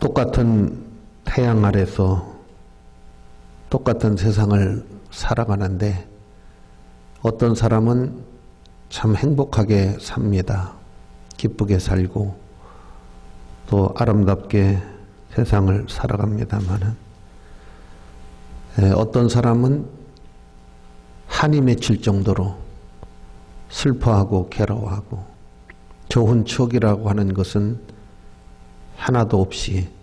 똑같은 태양 아래서 똑같은 세상을 살아가는데 어떤 사람은 참 행복하게 삽니다. 기쁘게 살고 또 아름답게 세상을 살아갑니다마는 어떤 사람은 한이 맺힐 정도로 슬퍼하고 괴로워하고 좋은 추억이라고 하는 것은 하나도 없이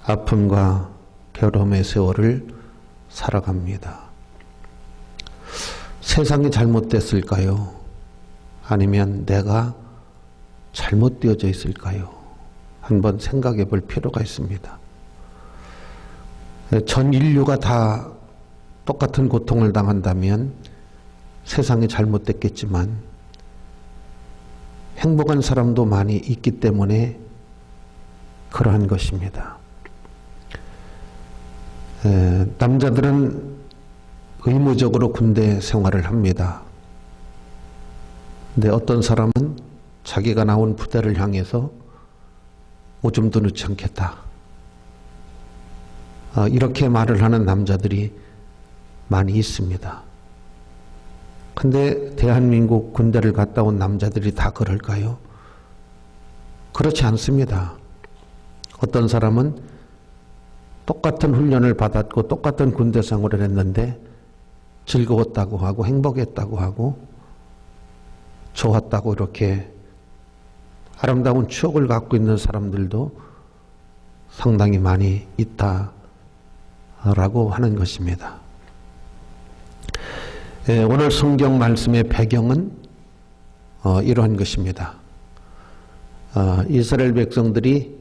아픔과 괴로움의 세월을 살아갑니다. 세상이 잘못됐을까요? 아니면 내가 잘못되어져 있을까요? 한번 생각해 볼 필요가 있습니다. 전 인류가 다 똑같은 고통을 당한다면 세상이 잘못됐겠지만 행복한 사람도 많이 있기 때문에 그러한 것입니다. 남자들은 의무적으로 군대 생활을 합니다. 근데 어떤 사람은 자기가 나온 부대를 향해서 오줌도 넣지 않겠다. 이렇게 말을 하는 남자들이 많이 있습니다. 근데 대한민국 군대를 갔다 온 남자들이 다 그럴까요? 그렇지 않습니다. 어떤 사람은 똑같은 훈련을 받았고 똑같은 군대 생활을 했는데 즐거웠다고 하고 행복했다고 하고 좋았다고 이렇게 아름다운 추억을 갖고 있는 사람들도 상당히 많이 있다라고 하는 것입니다. 오늘 성경 말씀의 배경은 이러한 것입니다. 이스라엘 백성들이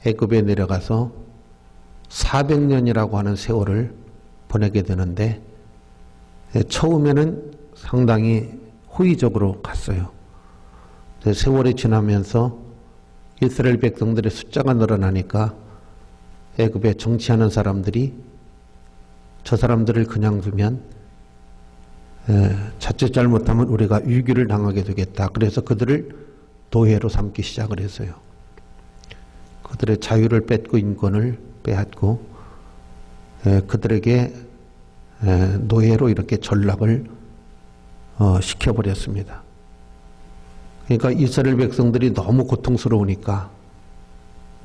애굽에 내려가서 400년이라고 하는 세월을 보내게 되는데 처음에는 상당히 호의적으로 갔어요. 세월이 지나면서 이스라엘 백성들의 숫자가 늘어나니까 애굽에 정치하는 사람들이 저 사람들을 그냥 두면 자칫 잘못하면 우리가 위기를 당하게 되겠다. 그래서 그들을 노예로 삼기 시작을 했어요. 그들의 자유를 뺏고 인권을 빼앗고 그들에게 노예로 이렇게 전락을 시켜버렸습니다. 그러니까 이스라엘 백성들이 너무 고통스러우니까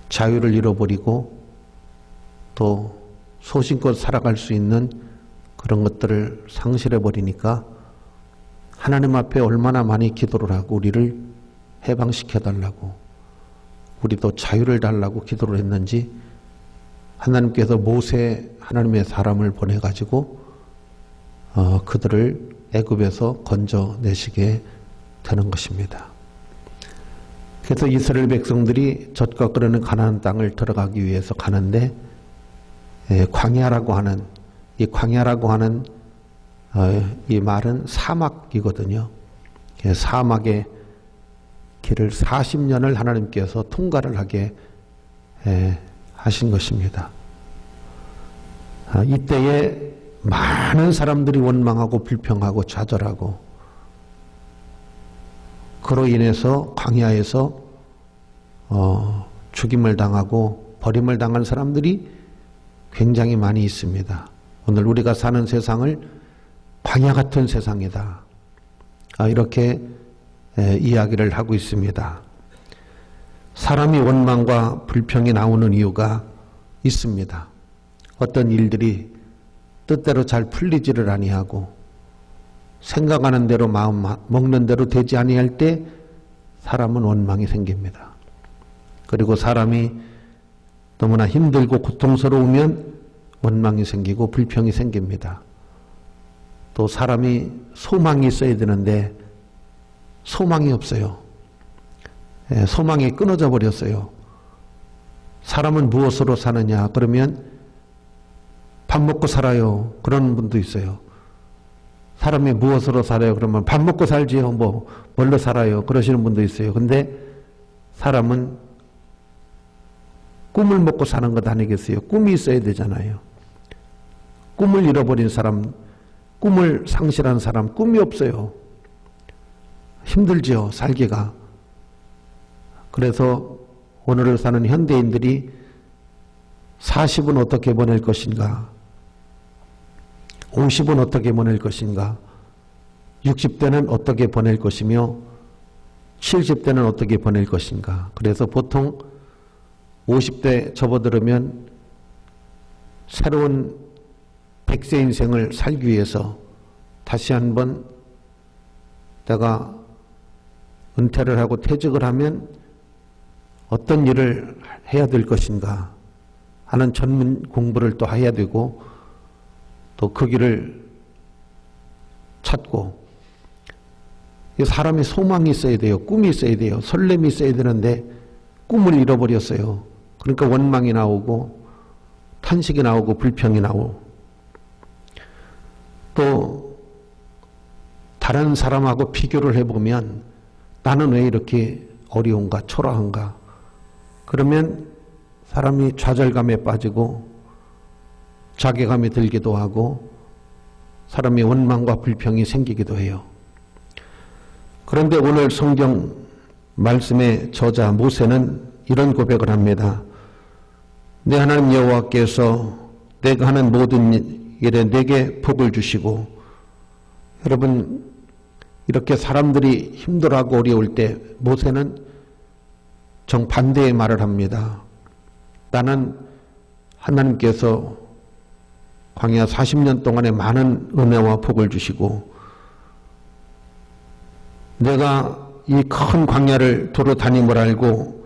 자유를 잃어버리고 또 소신껏 살아갈 수 있는 그런 것들을 상실해버리니까 하나님 앞에 얼마나 많이 기도를 하고 우리를 해방시켜달라고 우리도 자유를 달라고 기도를 했는지 하나님께서 모세 하나님의 사람을 보내가지고 그들을 애굽에서 건져내시게 되는 것입니다. 그래서 이스라엘 백성들이 젖과 끓는 가나안 땅을 들어가기 위해서 가는데 광야라고 하는 이 말은 사막이거든요. 사막의 길을 40년을 하나님께서 통과를 하게 하신 것입니다. 이때에 많은 사람들이 원망하고 불평하고 좌절하고 그로 인해서 광야에서 죽임을 당하고 버림을 당한 사람들이 굉장히 많이 있습니다. 오늘 우리가 사는 세상을 광야 같은 세상이다. 이렇게 이야기를 하고 있습니다. 사람이 원망과 불평이 나오는 이유가 있습니다. 어떤 일들이 뜻대로 잘 풀리지를 아니하고 생각하는 대로 마음 먹는 대로 되지 아니할 때 사람은 원망이 생깁니다. 그리고 사람이 너무나 힘들고 고통스러우면 원망이 생기고 불평이 생깁니다. 또 사람이 소망이 있어야 되는데 소망이 없어요. 소망이 끊어져 버렸어요. 사람은 무엇으로 사느냐 그러면 밥 먹고 살아요. 그런 분도 있어요. 사람이 무엇으로 살아요? 그러면 밥 먹고 살지요. 뭘로 살아요? 그러시는 분도 있어요. 근데 사람은 꿈을 먹고 사는 것 아니겠어요? 꿈이 있어야 되잖아요. 꿈을 잃어버린 사람, 꿈을 상실한 사람, 꿈이 없어요. 힘들지요, 살기가. 그래서 오늘을 사는 현대인들이 40은 어떻게 보낼 것인가? 50은 어떻게 보낼 것인가? 60대는 어떻게 보낼 것이며 70대는 어떻게 보낼 것인가? 그래서 보통 50대 접어들으면 새로운 100세 인생을 살기 위해서 다시 한번 내가 은퇴를 하고 퇴직을 하면 어떤 일을 해야 될 것인가 하는 전문 공부를 또 해야 되고 또 그 길을 찾고 사람이 소망이 있어야 돼요. 꿈이 있어야 돼요. 설렘이 있어야 되는데 꿈을 잃어버렸어요. 그러니까 원망이 나오고 탄식이 나오고 불평이 나오고 또 다른 사람하고 비교를 해보면 나는 왜 이렇게 어려운가 초라한가 그러면 사람이 좌절감에 빠지고 자괴감이 들기도 하고 사람의 원망과 불평이 생기기도 해요. 그런데 오늘 성경 말씀의 저자 모세는 이런 고백을 합니다. 내 하나님 여호와께서 내가 하는 모든 일에 내게 복을 주시고 여러분 이렇게 사람들이 힘들어하고 어려울 때 모세는 정반대의 말을 합니다. 나는 하나님께서 광야 40년 동안에 많은 은혜와 복을 주시고 내가 이 큰 광야를 도로 다님을 알고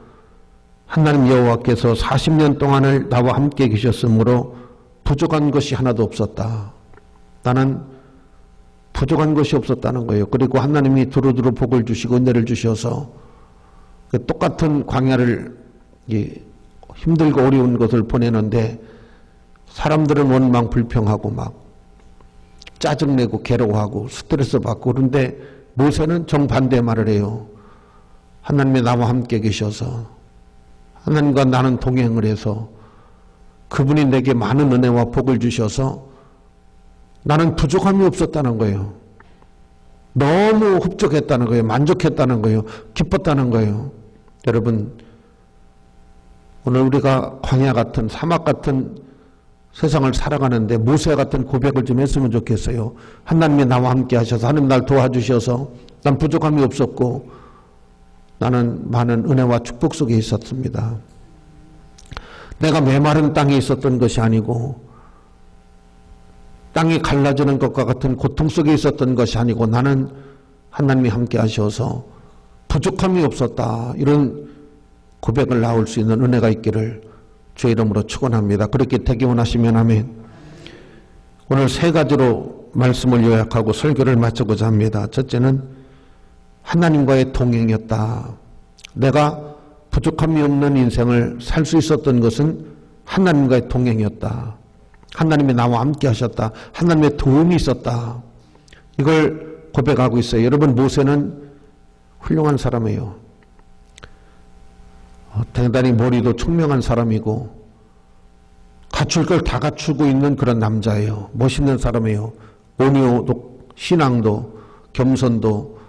하나님 여호와께서 40년 동안을 나와 함께 계셨으므로 부족한 것이 하나도 없었다. 나는 부족한 것이 없었다는 거예요. 그리고 하나님이 두루두루 복을 주시고 은혜를 주셔서 똑같은 광야를 힘들고 어려운 것을 보내는데 사람들은 원망 불평하고 막 짜증내고 괴로워하고 스트레스 받고 그런데 모세는 정반대 말을 해요. 하나님이 나와 함께 계셔서 하나님과 나는 동행을 해서 그분이 내게 많은 은혜와 복을 주셔서 나는 부족함이 없었다는 거예요. 너무 흡족했다는 거예요. 만족했다는 거예요. 기뻤다는 거예요. 여러분 오늘 우리가 광야 같은 사막 같은 세상을 살아가는데 모세 같은 고백을 좀 했으면 좋겠어요. 하나님이 나와 함께 하셔서 하나님 날 도와주셔서 난 부족함이 없었고 나는 많은 은혜와 축복 속에 있었습니다. 내가 메마른 땅에 있었던 것이 아니고 땅이 갈라지는 것과 같은 고통 속에 있었던 것이 아니고 나는 하나님이 함께 하셔서 부족함이 없었다. 이런 고백을 나올 수 있는 은혜가 있기를 주의 이름으로 축원합니다. 그렇게 되기 원하시면 아멘. 오늘 세 가지로 말씀을 요약하고 설교를 마치고자 합니다. 첫째는 하나님과의 동행이었다. 내가 부족함이 없는 인생을 살 수 있었던 것은 하나님과의 동행이었다. 하나님이 나와 함께 하셨다. 하나님의 도움이 있었다. 이걸 고백하고 있어요. 여러분 모세는 훌륭한 사람이에요. 대단히 머리도 총명한 사람이고 갖출 걸 다 갖추고 있는 그런 남자예요. 멋있는 사람이에요. 온유도 신앙도 겸손도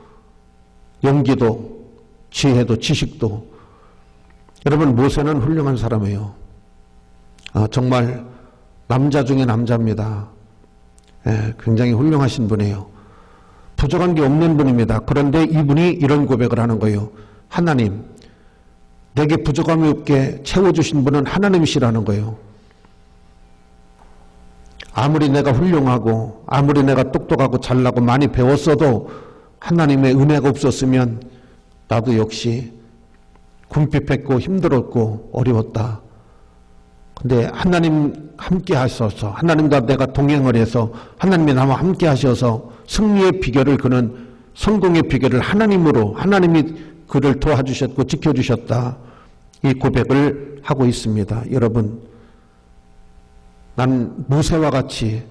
용기도 지혜도 지식도 여러분 모세는 훌륭한 사람이에요. 정말 남자 중에 남자입니다. 굉장히 훌륭하신 분이에요. 부족한 게 없는 분입니다. 그런데 이분이 이런 고백을 하는 거예요. 하나님 내게 부족함이 없게 채워주신 분은 하나님이시라는 거예요. 아무리 내가 훌륭하고 아무리 내가 똑똑하고 잘나고 많이 배웠어도 하나님의 은혜가 없었으면 나도 역시 궁핍했고 힘들었고 어려웠다. 근데 하나님 함께 하셔서 하나님과 내가 동행을 해서 하나님이 나와 함께 하셔서 승리의 비결을 그는 성공의 비결을 하나님으로 하나님이 그를 도와주셨고 지켜주셨다. 이 고백을 하고 있습니다. 여러분 난 모세와 같이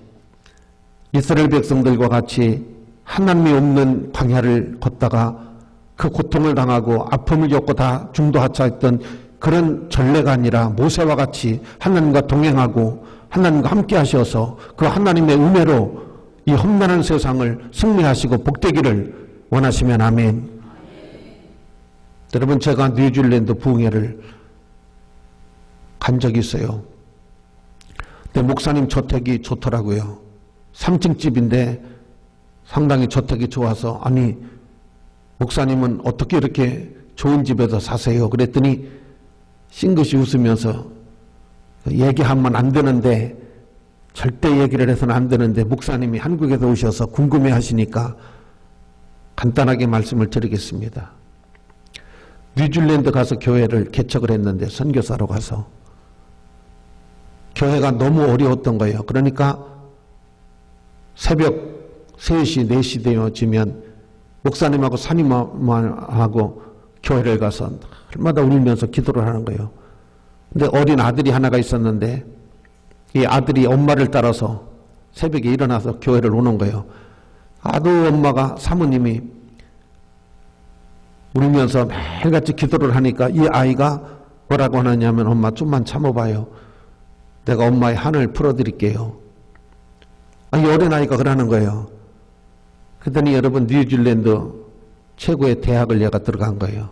이스라엘 백성들과 같이 하나님이 없는 광야를 걷다가 그 고통을 당하고 아픔을 겪고 다 중도하차했던 그런 전례가 아니라 모세와 같이 하나님과 동행하고 하나님과 함께 하셔서 그 하나님의 은혜로 이 험난한 세상을 승리하시고 복되기를 원하시면 아멘. 여러분 제가 뉴질랜드 부흥회를 간 적이 있어요. 근데 목사님 저택이 좋더라고요. 3층 집인데 상당히 저택이 좋아서 아니 목사님은 어떻게 이렇게 좋은 집에서 사세요? 그랬더니 싱긋이 웃으면서 얘기하면 안 되는데 절대 얘기를 해서는 안 되는데 목사님이 한국에서 오셔서 궁금해 하시니까 간단하게 말씀을 드리겠습니다. 뉴질랜드 가서 교회를 개척을 했는데 선교사로 가서 교회가 너무 어려웠던 거예요. 그러니까 새벽 3시, 4시 되어지면 목사님하고 사님하고 교회를 가서 날마다 울면서 기도를 하는 거예요. 근데 어린 아들이 하나가 있었는데 이 아들이 엄마를 따라서 새벽에 일어나서 교회를 오는 거예요. 아들 엄마가 사모님이 울면서 매일같이 기도를 하니까 이 아이가 뭐라고 하느냐면 엄마 좀만 참아봐요. 내가 엄마의 한을 풀어드릴게요. 이 어린아이가 그러는 거예요. 그랬더니 여러분 뉴질랜드 최고의 대학을 얘가 들어간 거예요.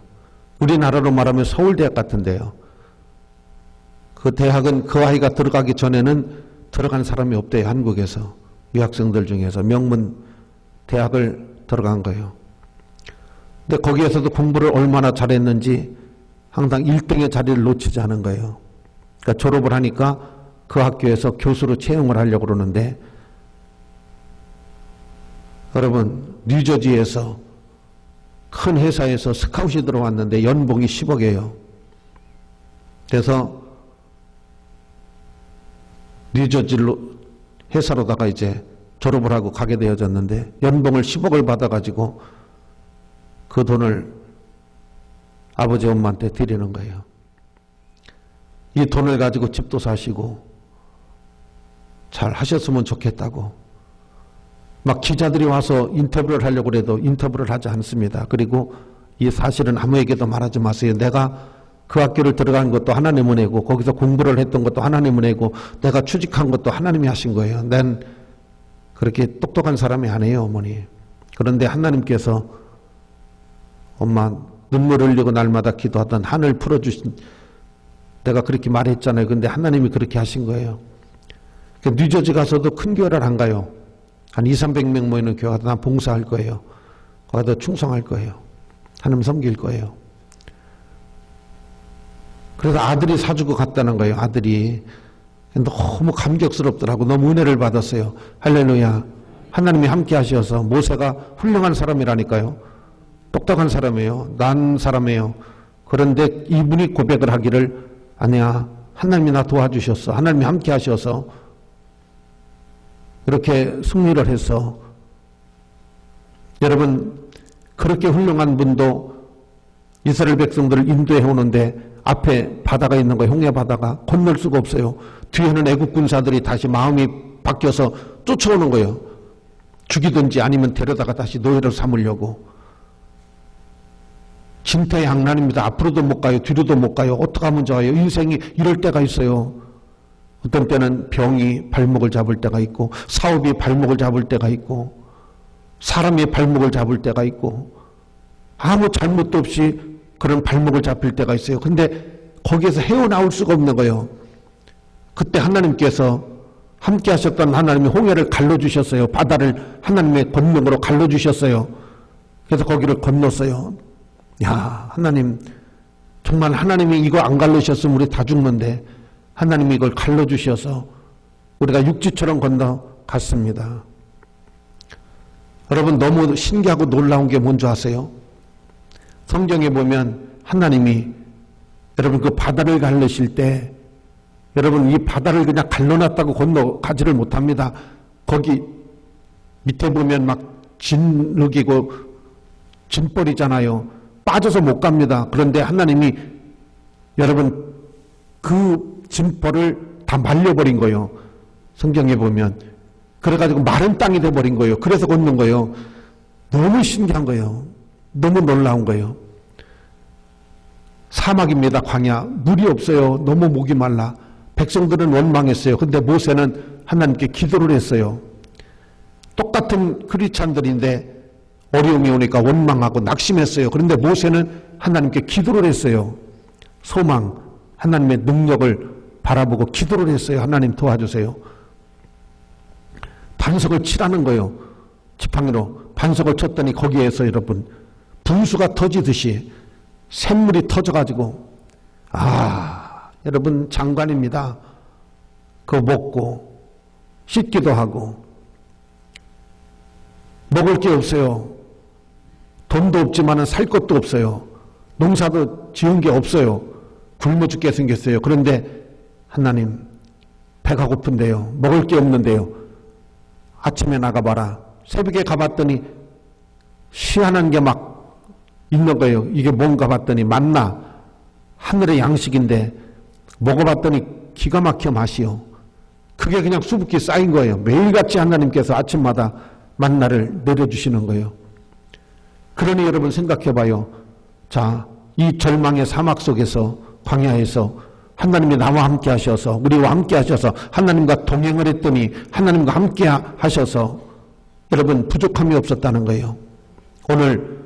우리나라로 말하면 서울대학 같은데요. 그 대학은 그 아이가 들어가기 전에는 들어간 사람이 없대요. 한국에서 유학생들 중에서 명문 대학을 들어간 거예요. 근데 거기에서도 공부를 얼마나 잘했는지 항상 1등의 자리를 놓치지 않은 거예요. 그러니까 졸업을 하니까 그 학교에서 교수로 채용을 하려고 그러는데 여러분 뉴저지에서 큰 회사에서 스카웃이 들어왔는데 연봉이 10억이에요. 그래서 뉴저지로 회사로다가 이제 졸업을 하고 가게 되어졌는데 연봉을 10억을 받아가지고 그 돈을 아버지 엄마한테 드리는 거예요. 이 돈을 가지고 집도 사시고 잘 하셨으면 좋겠다고 막 기자들이 와서 인터뷰를 하려고 해도 인터뷰를 하지 않습니다. 그리고 이 사실은 아무에게도 말하지 마세요. 내가 그 학교를 들어간 것도 하나님 은혜고 거기서 공부를 했던 것도 하나님 은혜고 내가 취직한 것도 하나님이 하신 거예요. 난 그렇게 똑똑한 사람이 아니에요, 어머니. 그런데 하나님께서 엄마 눈물 흘리고 날마다 기도하던 한을 풀어주신 내가 그렇게 말했잖아요. 근데 하나님이 그렇게 하신 거예요. 뉴저지 가서도 큰 교회를 안 가요. 한 200~300명 모이는 교회 가서 난 봉사할 거예요. 거기다 충성할 거예요. 하나님 섬길 거예요. 그래서 아들이 사주고 갔다는 거예요. 아들이. 너무 감격스럽더라고. 너무 은혜를 받았어요. 할렐루야. 하나님이 함께 하셔서 모세가 훌륭한 사람이라니까요. 똑똑한 사람이에요. 난 사람이에요. 그런데 이분이 고백을 하기를 아니야. 하나님이 나 도와주셨어. 하나님이 함께 하셔서 이렇게 승리를 해서 여러분 그렇게 훌륭한 분도 이스라엘 백성들을 인도해 오는데 앞에 바다가 있는 거예요. 홍해 바다가. 건널 수가 없어요. 뒤에는 애국 군사들이 다시 마음이 바뀌어서 쫓아오는 거예요. 죽이든지 아니면 데려다가 다시 노예로 삼으려고. 진퇴양난입니다. 앞으로도 못 가요. 뒤로도 못 가요. 어떻게 하면 좋아요? 인생이 이럴 때가 있어요. 어떤 때는 병이 발목을 잡을 때가 있고 사업이 발목을 잡을 때가 있고 사람이 발목을 잡을 때가 있고 아무 잘못도 없이 그런 발목을 잡힐 때가 있어요. 근데 거기에서 헤어나올 수가 없는 거예요. 그때 하나님께서 함께 하셨던 하나님이 홍해를 갈라주셨어요. 바다를 하나님의 권능으로 갈라주셨어요. 그래서 거기를 건넜어요. 야, 하나님 정말 하나님이 이거 안 갈라주셨으면 우리 다 죽는데 하나님이 이걸 갈라주셔서 우리가 육지처럼 건너갔습니다. 여러분 너무 신기하고 놀라운 게 뭔지 아세요? 성경에 보면 하나님이 여러분 그 바다를 갈르실 때 여러분 이 바다를 그냥 갈라놨다고 건너가지를 못합니다. 거기 밑에 보면 막 진흙이고 진벌이잖아요. 빠져서 못 갑니다. 그런데 하나님이 여러분 그 진벌을 다 말려버린 거예요. 성경에 보면. 그래가지고 마른 땅이 돼버린 거예요. 그래서 걷는 거예요. 너무 신기한 거예요. 너무 놀라운 거예요. 사막입니다. 광야. 물이 없어요. 너무 목이 말라. 백성들은 원망했어요. 근데 모세는 하나님께 기도를 했어요. 똑같은 크리스찬들인데 어려움이 오니까 원망하고 낙심했어요. 그런데 모세는 하나님께 기도를 했어요. 소망, 하나님의 능력을 바라보고 기도를 했어요. 하나님 도와주세요. 반석을 치라는 거예요. 지팡이로 반석을 쳤더니 거기에서 여러분 분수가 터지듯이 샘물이 터져가지고 여러분 장관입니다. 그거 먹고 씻기도 하고 먹을 게 없어요. 돈도 없지만 살 것도 없어요. 농사도 지은 게 없어요. 굶어 죽게 생겼어요. 그런데 하나님 배가 고픈데요. 먹을 게 없는데요. 아침에 나가봐라. 새벽에 가봤더니 희한한 게 막 있는 거예요. 이게 뭔가 봤더니 만나 하늘의 양식인데 먹어봤더니 기가 막혀 맛이요. 그게 그냥 수북히 쌓인 거예요. 매일같이 하나님께서 아침마다 만나를 내려주시는 거예요. 그러니 여러분 생각해봐요. 자, 이 절망의 사막 속에서 광야에서 하나님이 나와 함께 하셔서 우리와 함께 하셔서 하나님과 동행을 했더니 하나님과 함께 하셔서 여러분 부족함이 없었다는 거예요. 오늘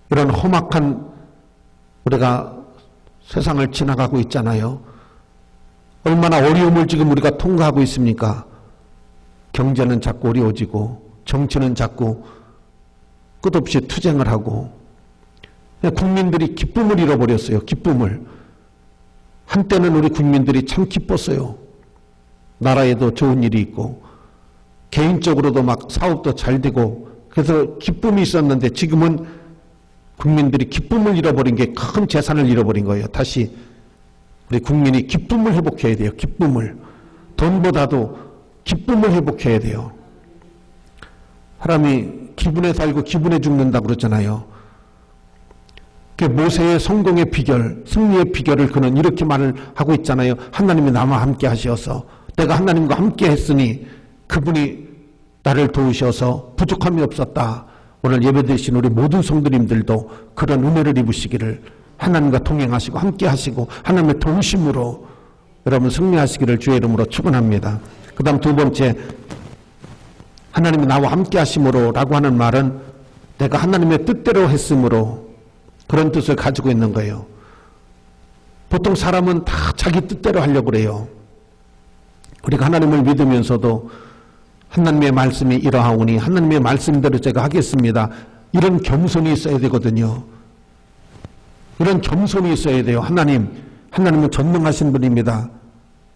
이런 험악한 우리가 세상을 지나가고 있잖아요. 얼마나 어려움을 지금 우리가 통과하고 있습니까? 경제는 자꾸 어려워지고 정치는 자꾸 끝없이 투쟁을 하고 국민들이 기쁨을 잃어버렸어요. 기쁨을. 한때는 우리 국민들이 참 기뻤어요. 나라에도 좋은 일이 있고 개인적으로도 막 사업도 잘 되고 그래서 기쁨이 있었는데 지금은 국민들이 기쁨을 잃어버린 게 큰 재산을 잃어버린 거예요. 다시 우리 국민이 기쁨을 회복해야 돼요. 기쁨을. 돈보다도 기쁨을 회복해야 돼요. 사람이 기분에 살고 기분에 죽는다고 그러잖아요. 모세의 성공의 비결, 승리의 비결을 그는 이렇게 말을 하고 있잖아요. 하나님이 나와 함께 하셔서 내가 하나님과 함께 했으니 그분이 나를 도우셔서 부족함이 없었다. 오늘 예배드리신 우리 모든 성도님들도 그런 은혜를 입으시기를 하나님과 동행하시고 함께 하시고 하나님의 도우심으로 여러분 승리하시기를 주의 이름으로 축원합니다. 그 다음 두 번째, 하나님이 나와 함께 하심으로 라고 하는 말은 내가 하나님의 뜻대로 했으므로 그런 뜻을 가지고 있는 거예요. 보통 사람은 다 자기 뜻대로 하려고 그래요. 우리가 하나님을 믿으면서도 하나님의 말씀이 이러하오니 하나님의 말씀대로 제가 하겠습니다. 이런 겸손이 있어야 되거든요. 이런 겸손이 있어야 돼요. 하나님은 전능하신 분입니다.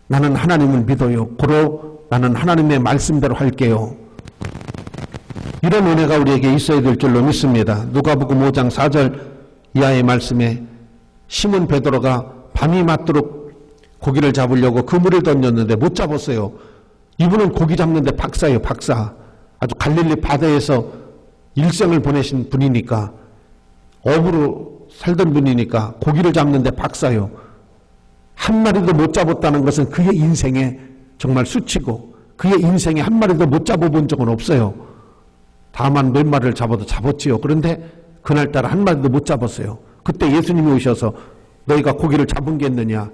나는 하나님을 믿어요. 고로 나는 하나님의 말씀대로 할게요. 이런 은혜가 우리에게 있어야 될 줄로 믿습니다. 누가복음 5장 4절 이하의 말씀에 시몬 베드로가 밤이 맞도록 고기를 잡으려고 그물을 던졌는데 못 잡았어요. 이분은 고기 잡는데 박사예요. 박사. 아주 갈릴리 바다에서 일생을 보내신 분이니까 어부로 살던 분이니까 고기를 잡는데 박사요. 한 마리도 못 잡았다는 것은 그의 인생에 정말 수치고 그의 인생에 한 마리도 못 잡아본 적은 없어요. 다만 몇 마리를 잡아도 잡았지요. 그런데 그날따라 한 마리도 못 잡았어요. 그때 예수님이 오셔서 너희가 고기를 잡은 게 있느냐?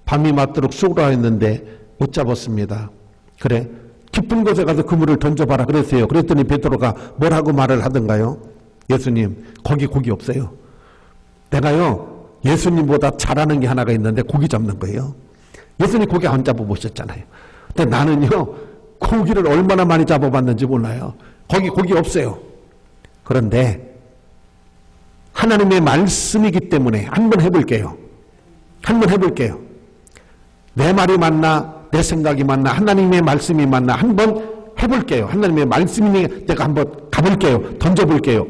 밤이 맞도록 쏘라 했는데 못 잡았습니다. 그래, 깊은 곳에 가서 그물을 던져봐라 그랬어요. 그랬더니 베드로가 뭐라고 말을 하던가요? 예수님, 거기 고기 없어요. 내가요 예수님보다 잘하는 게 하나가 있는데 고기 잡는 거예요. 예수님 고기 안 잡아보셨잖아요. 근데 나는요 고기를 얼마나 많이 잡아봤는지 몰라요. 거기 고기 없어요. 그런데 하나님의 말씀이기 때문에 한번 해볼게요. 내 말이 맞나 내 생각이 맞나 하나님의 말씀이 맞나 한번 해볼게요. 하나님의 말씀이니 내가 한번 가볼게요. 던져볼게요.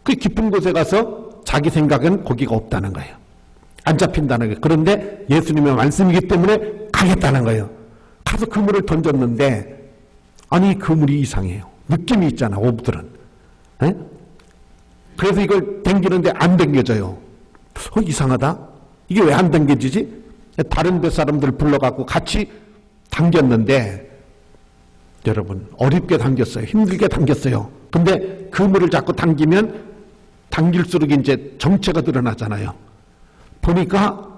그 깊은 곳에 가서 자기 생각은 고기가 없다는 거예요. 안 잡힌다는 거예요. 그런데 예수님의 말씀이기 때문에 가겠다는 거예요. 가서 그물을 던졌는데 아니 그물이 이상해요. 느낌이 있잖아 어부들은. 에? 그래서 이걸 당기는데 안 당겨져요. 이상하다. 이게 왜 안 당겨지지? 다른 데 사람들 불러갖고 같이 당겼는데 여러분 어렵게 당겼어요. 힘들게 당겼어요. 근데 그물을 자꾸 당기면 당길수록 이제 정체가 드러나잖아요. 보니까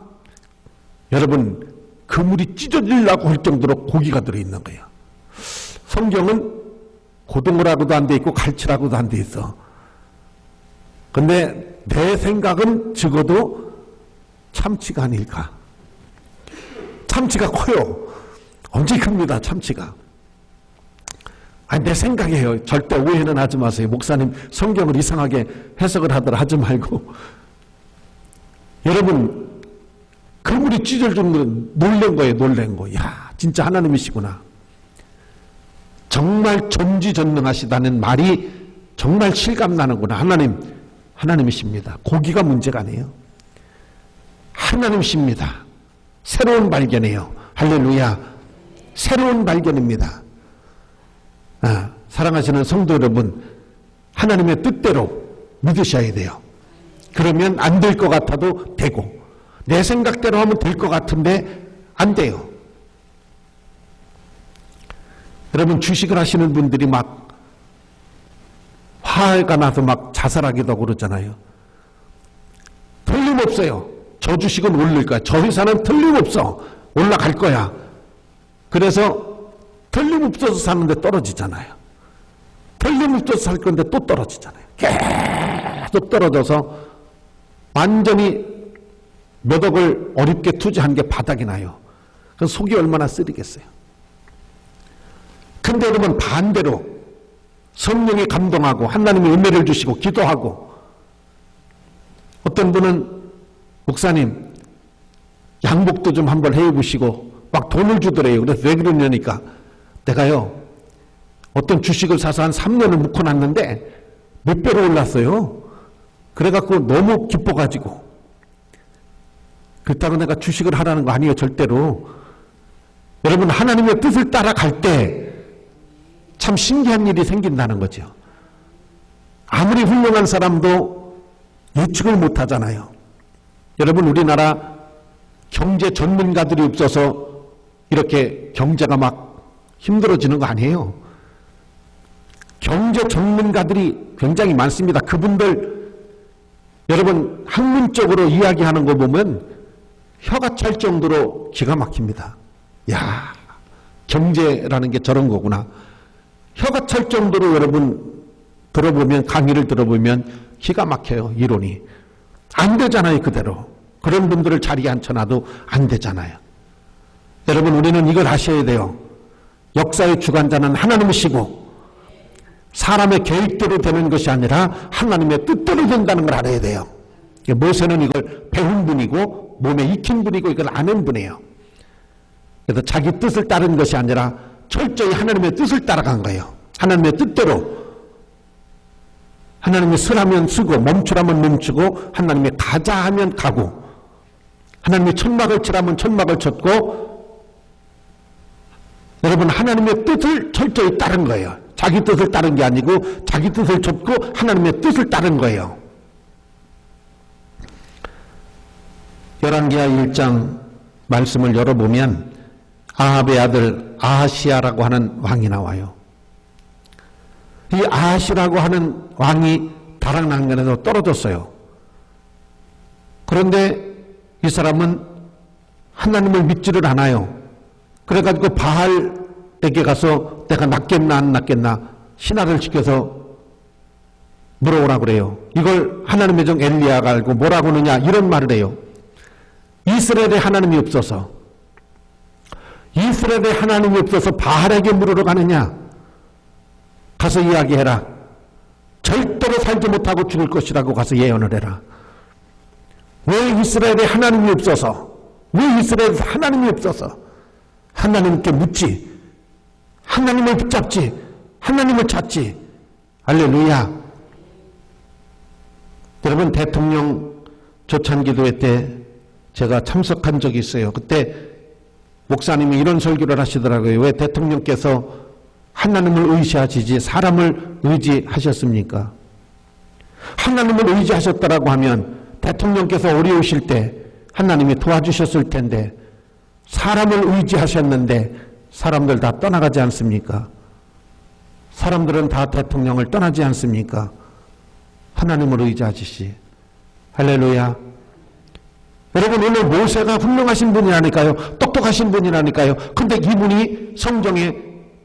여러분 그물이 찢어지려고 할 정도로 고기가 들어있는 거예요. 성경은 고등어라고도 안 돼 있고 갈치라고도 안 돼 있어. 근데 내 생각은 적어도 참치가 아닐까. 참치가 커요. 엄청 큽니다, 참치가. 아니, 내 생각이에요. 절대 오해는 하지 마세요. 목사님 성경을 이상하게 해석을 하더라 하지 말고. 여러분, 그물이 찢어질 정도로 놀란 거예요, 놀란 거. 야, 진짜 하나님이시구나. 정말 전지전능하시다는 말이 정말 실감나는구나. 하나님이십니다. 고기가 문제가 아니에요. 하나님이십니다. 새로운 발견이에요. 할렐루야. 새로운 발견입니다. 사랑하시는 성도 여러분, 하나님의 뜻대로 믿으셔야 돼요. 그러면 안 될 것 같아도 되고, 내 생각대로 하면 될 것 같은데 안 돼요. 여러분, 주식을 하시는 분들이 막 화가 나서 막 자살하기도 하고 그러잖아요. 틀림없어요. 저 주식은 오를 거야. 저 회사는 틀림없어. 올라갈 거야. 그래서 틀림없어서 사는데 떨어지잖아요. 틀림없어서 살 건데 또 떨어지잖아요. 계속 떨어져서 완전히 몇 억을 어렵게 투자한 게 바닥이 나요. 그래서 속이 얼마나 쓰리겠어요. 근데 여러분, 반대로 성령이 감동하고 하나님의 은혜를 주시고 기도하고, 어떤 분은 목사님 양복도 좀 한번 해보시고 막 돈을 주더래요. 그래서 왜 그러냐니까, 내가요 어떤 주식을 사서 한 3년을 묵혀놨는데 몇 배로 올랐어요. 그래갖고 너무 기뻐가지고. 그렇다고 내가 주식을 하라는 거 아니에요, 절대로. 여러분, 하나님의 뜻을 따라갈 때 참 신기한 일이 생긴다는 거죠. 아무리 훌륭한 사람도 예측을 못하잖아요. 여러분, 우리나라 경제 전문가들이 없어서 이렇게 경제가 막 힘들어지는 거 아니에요. 경제 전문가들이 굉장히 많습니다. 그분들 여러분 학문적으로 이야기하는 거 보면 혀가 찰 정도로 기가 막힙니다. 야, 경제라는 게 저런 거구나. 혀가 찰 정도로 여러분 들어보면, 강의를 들어보면 기가 막혀요. 이론이 안 되잖아요. 그대로 그런 분들을 자리에 앉혀놔도 안 되잖아요. 여러분, 우리는 이걸 아셔야 돼요. 역사의 주관자는 하나님이시고 사람의 계획대로 되는 것이 아니라 하나님의 뜻대로 된다는 걸 알아야 돼요. 모세는 이걸 배운 분이고 몸에 익힌 분이고 이걸 아는 분이에요. 그래서 자기 뜻을 따른 것이 아니라 철저히 하나님의 뜻을 따라간 거예요. 하나님의 뜻대로. 하나님이 쓰라면 쓰고 멈추라면 멈추고, 하나님이 가자 하면 가고, 하나님이 천막을 치라면 천막을 쳤고, 여러분, 하나님의 뜻을 철저히 따른 거예요. 자기 뜻을 따른 게 아니고 자기 뜻을 쳤고 하나님의 뜻을 따른 거예요. 열왕기하 1장 말씀을 열어보면 아합의 아들 아하시야라고 하는 왕이 나와요. 이 아하시라고 하는 왕이 다락난간에서 떨어졌어요. 그런데 이 사람은 하나님을 믿지를 않아요. 그래가지고 바알에게 가서 내가 낫겠나 안 낫겠나 신하를 시켜서 물어오라 그래요. 이걸 하나님의 종 엘리야가 알고 뭐라고 하느냐 이런 말을 해요. 이스라엘에 하나님이 없어서, 이스라엘에 하나님이 없어서 바알에게 물으러 가느냐? 가서 이야기해라. 절대로 살지 못하고 죽을 것이라고 가서 예언을 해라. 왜 이스라엘에 하나님이 없어서, 왜 이스라엘에 하나님이 없어서 하나님께 묻지, 하나님을 붙잡지, 하나님을 찾지. 할렐루야. 여러분, 대통령 조찬기도회 때 제가 참석한 적이 있어요. 그때 목사님이 이런 설교를 하시더라고요. 왜 대통령께서 하나님을 의지하시지 사람을 의지하셨습니까? 하나님을 의지하셨다라고 하면 대통령께서 어려우실 때 하나님이 도와주셨을 텐데, 사람을 의지하셨는데 사람들 다 떠나가지 않습니까? 사람들은 다 대통령을 떠나지 않습니까? 하나님을 의지하시지. 할렐루야. 여러분, 오늘 모세가 훌륭하신 분이라니까요. 똑똑하신 분이라니까요. 근데 이분이 성경에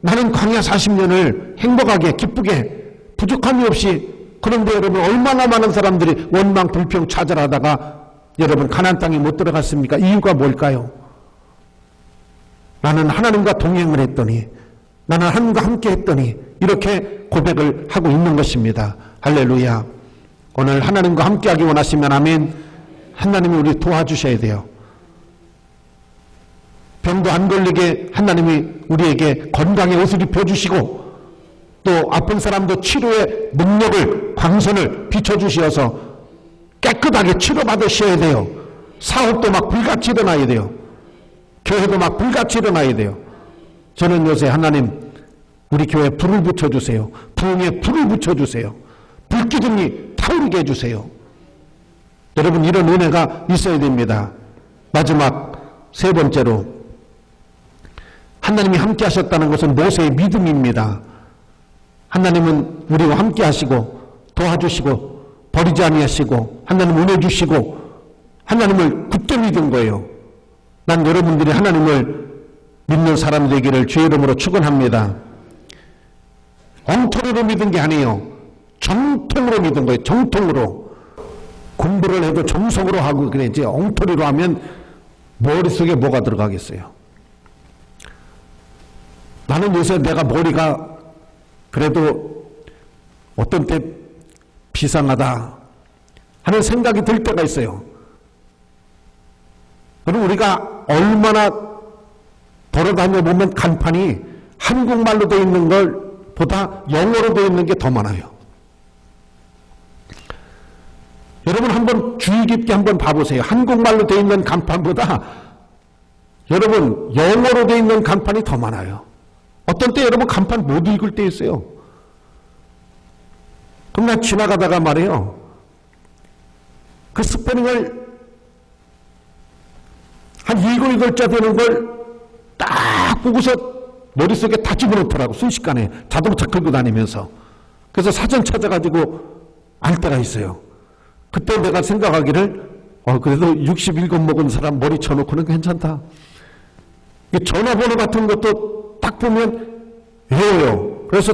나는 광야 40년을 행복하게 기쁘게 부족함이 없이, 그런데 여러분 얼마나 많은 사람들이 원망 불평 좌절하다가 여러분 가나안 땅에 못 들어갔습니까? 이유가 뭘까요? 나는 하나님과 동행을 했더니, 나는 하나님과 함께 했더니, 이렇게 고백을 하고 있는 것입니다. 할렐루야. 오늘 하나님과 함께 하기 원하시면 아멘. 하나님이 우리 도와주셔야 돼요. 병도 안 걸리게 하나님이 우리에게 건강의 옷을 입혀주시고, 또 아픈 사람도 치료의 능력을, 광선을 비춰주시어서 깨끗하게 치료받으셔야 돼요. 사업도 막 불같이 일어나야 돼요. 교회도 막 불같이 일어나야 돼요. 저는 요새 하나님 우리 교회에 불을 붙여주세요. 부흥에 불을 붙여주세요. 불기둥이 타오르게 해주세요. 여러분, 이런 은혜가 있어야 됩니다. 마지막 세 번째로, 하나님이 함께 하셨다는 것은 모세의 믿음입니다. 하나님은 우리와 함께 하시고 도와주시고 버리지 아니하시고 하나님 은혜 주시고 하나님을 굳게 믿은 거예요. 난 여러분들이 하나님을 믿는 사람 되기를 주의 이름으로 축원합니다. 엉터리로 믿은 게 아니에요. 정통으로 믿은 거예요. 정통으로. 공부를 해도 정석으로 하고 그래. 이제 엉터리로 하면 머릿속에 뭐가 들어가겠어요. 나는 요새 내가 머리가 그래도 어떤 때 비상하다 하는 생각이 들 때가 있어요. 그럼 우리가 얼마나 돌아다녀 보면 간판이 한국말로 되어 있는 걸 보다 영어로 되어 있는 게 더 많아요. 여러분 한번 주의 깊게 한번 봐보세요. 한국말로 되어 있는 간판보다 여러분 영어로 되어 있는 간판이 더 많아요. 어떤 때 여러분 간판 못 읽을 때 있어요. 그럼 나 지나가다가 말이에요. 그 스페링을 한 읽을자 되는 걸 딱 보고서 머릿속에 다 집어넣더라고. 순식간에 자동차 끌고 다니면서. 그래서 사전 찾아가지고 알 때가 있어요. 그때 내가 생각하기를 그래도 67권 먹은 사람 머리 쳐놓고는 괜찮다. 전화번호 같은 것도 딱 보면 외워요. 그래서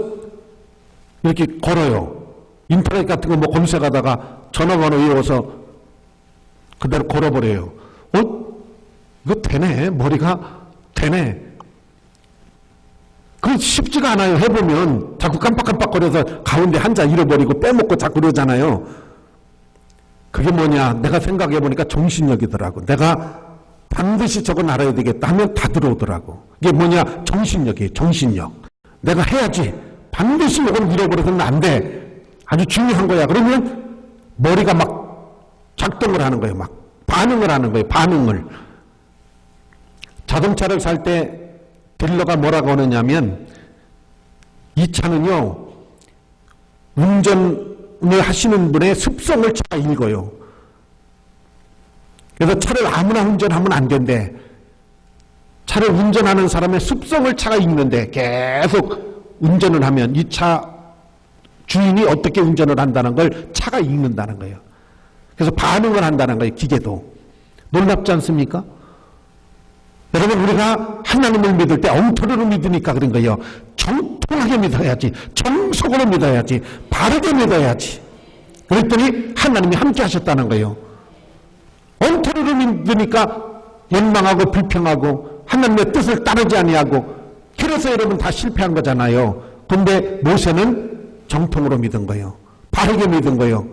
이렇게 걸어요. 인터넷 같은 거 뭐 검색하다가 전화번호 외워서 그대로 걸어버려요. 이거 되네. 머리가 되네. 그게 쉽지가 않아요. 해보면 자꾸 깜빡깜빡거려서 가운데 한자 잃어버리고 빼먹고 자꾸 그러잖아요. 그게 뭐냐, 내가 생각해보니까 정신력이더라고. 내가 반드시 저건 알아야 되겠다 하면 다 들어오더라고. 이게 뭐냐, 정신력이에요. 정신력. 내가 해야지. 반드시 이건 잃어버려서는 안 돼. 아주 중요한 거야. 그러면 머리가 막 작동을 하는 거예요. 막 반응을 하는 거예요. 반응을. 자동차를 살 때 딜러가 뭐라고 하느냐면, 이 차는요 운전을 하시는 분의 습성을 차가 읽어요. 그래서 차를 아무나 운전하면 안 된대. 차를 운전하는 사람의 습성을 차가 읽는데, 계속 운전을 하면 이 차 주인이 어떻게 운전을 한다는 걸 차가 읽는다는 거예요. 그래서 반응을 한다는 거예요. 기계도. 놀랍지 않습니까? 여러분, 우리가 하나님을 믿을 때 엉터리로 믿으니까 그런 거예요. 정통하게 믿어야지. 정석으로 믿어야지. 바르게 믿어야지. 그랬더니 하나님이 함께 하셨다는 거예요. 엉터리로 믿으니까 원망하고 불평하고 하나님의 뜻을 따르지 아니하고, 그래서 여러분 다 실패한 거잖아요. 근데 모세는 정통으로 믿은 거예요. 바르게 믿은 거예요.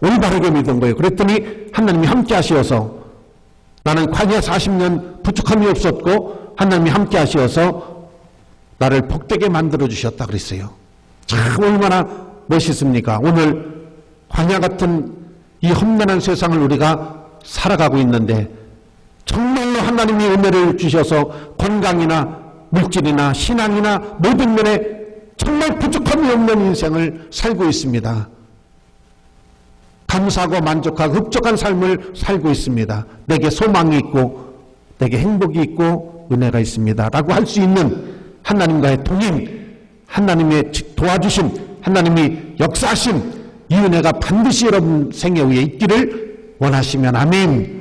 올바르게 믿은 거예요. 그랬더니 하나님이 함께 하시어서, 나는 광야 40년 부족함이 없었고 하나님이 함께 하시어서 나를 복되게 만들어 주셨다 그랬어요. 참 얼마나 멋있습니까? 오늘 광야 같은 이 험난한 세상을 우리가 살아가고 있는데, 정말로 하나님이 은혜를 주셔서 건강이나 물질이나 신앙이나 모든 면에 정말 부족함이 없는 인생을 살고 있습니다. 감사하고 만족하고 흡족한 삶을 살고 있습니다. 내게 소망이 있고 내게 행복이 있고 은혜가 있습니다 라고 할 수 있는 하나님과의 동행, 하나님의 도와주심, 하나님이 역사하심, 이 은혜가 반드시 여러분 생애 위에 있기를 원하시면 아멘.